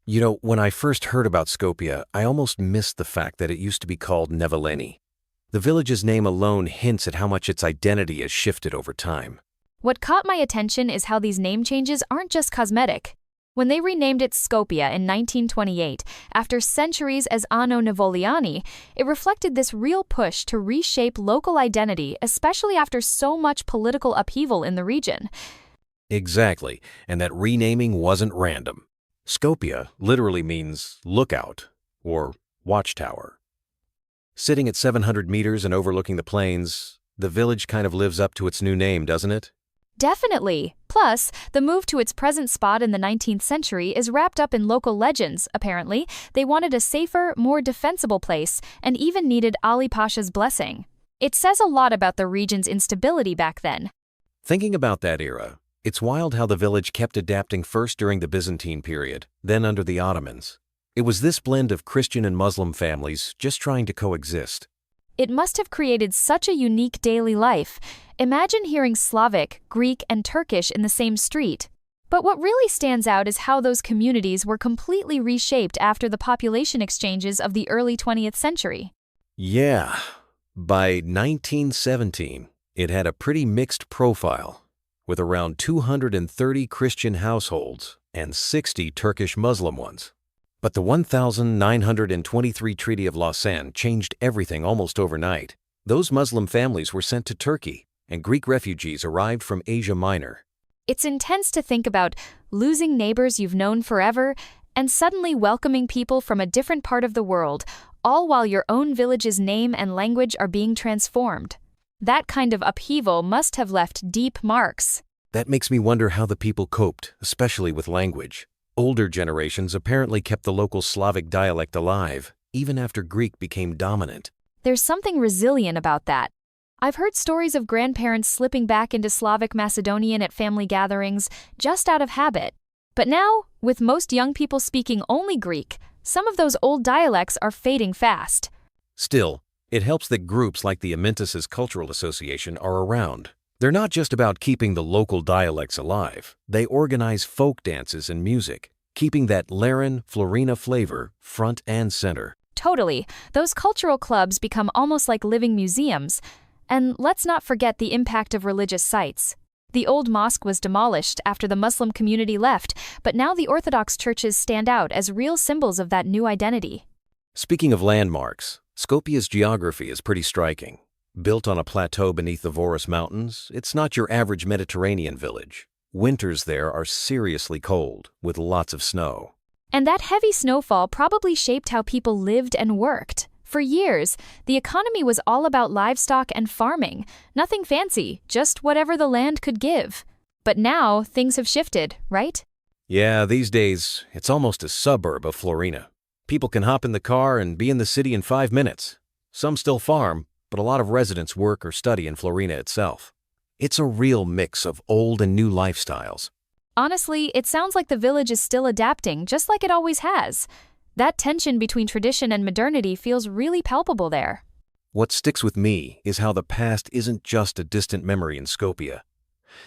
When I first heard about Skopje, I almost missed the fact that it used to be called Nevoleni. The village's name alone hints at how much its identity has shifted over time. What caught my attention is how these name changes aren't just cosmetic. When they renamed it Skopje in 1928, after centuries as Anno Nevoljani, it reflected this real push to reshape local identity, especially after so much political upheaval in the region. Exactly, and that renaming wasn't random. Skopje literally means lookout or watchtower. Sitting at 700 meters and overlooking the plains, the village kind of lives up to its new name, doesn't it? Definitely. Plus, the move to its present spot in the 19th century is wrapped up in local legends, apparently. They wanted a safer, more defensible place, and even needed Ali Pasha's blessing. It says a lot about the region's instability back then. Thinking about that era, it's wild how the village kept adapting first during the Byzantine period, then under the Ottomans. It was this blend of Christian and Muslim families just trying to coexist. It must have created such a unique daily life. Imagine hearing Slavic, Greek, and Turkish in the same street. But what really stands out is how those communities were completely reshaped after the population exchanges of the early 20th century. Yeah, by 1917, it had a pretty mixed profile, with around 230 Christian households and 60 Turkish Muslim ones. But the 1923 Treaty of Lausanne changed everything almost overnight. Those Muslim families were sent to Turkey, and Greek refugees arrived from Asia Minor. It's intense to think about losing neighbors you've known forever and suddenly welcoming people from a different part of the world, all while your own village's name and language are being transformed. That kind of upheaval must have left deep marks. That makes me wonder how the people coped, especially with language. Older generations apparently kept the local Slavic dialect alive, even after Greek became dominant. There's something resilient about that. I've heard stories of grandparents slipping back into Slavic Macedonian at family gatherings, just out of habit. But now, with most young people speaking only Greek, some of those old dialects are fading fast. Still, it helps that groups like the Amyntas's Cultural Association are around. They're not just about keeping the local dialects alive. They organize folk dances and music, keeping that Lerin, Florina flavor front and center. Totally. Those cultural clubs become almost like living museums. And let's not forget the impact of religious sites. The old mosque was demolished after the Muslim community left, but now the Orthodox churches stand out as real symbols of that new identity. Speaking of landmarks, Skopje's geography is pretty striking. Built on a plateau beneath the Voros Mountains, it's not your average Mediterranean village. Winters there are seriously cold, with lots of snow. And that heavy snowfall probably shaped how people lived and worked. For years, the economy was all about livestock and farming. Nothing fancy, just whatever the land could give. But now, things have shifted, right? Yeah, these days, it's almost a suburb of Florina. People can hop in the car and be in the city in 5 minutes. Some still farm, but a lot of residents work or study in Florina itself. It's a real mix of old and new lifestyles. Honestly, it sounds like the village is still adapting, just like it always has. That tension between tradition and modernity feels really palpable there. What sticks with me is how the past isn't just a distant memory in Skopje.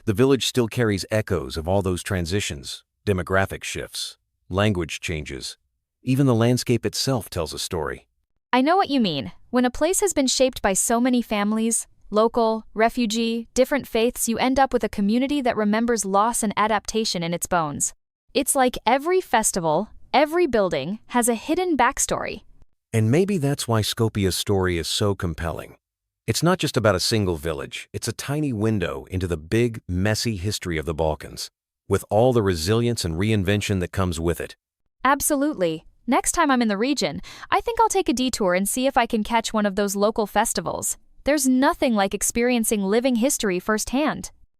The village still carries echoes of all those transitions, demographic shifts, language changes. Even the landscape itself tells a story. I know what you mean. When a place has been shaped by so many families, local, refugee, different faiths, you end up with a community that remembers loss and adaptation in its bones. It's like every festival, every building has a hidden backstory. And maybe that's why Skopje's story is so compelling. It's not just about a single village, it's a tiny window into the big, messy history of the Balkans, with all the resilience and reinvention that comes with it. Absolutely. Next time I'm in the region, I think I'll take a detour and see if I can catch one of those local festivals. There's nothing like experiencing living history firsthand.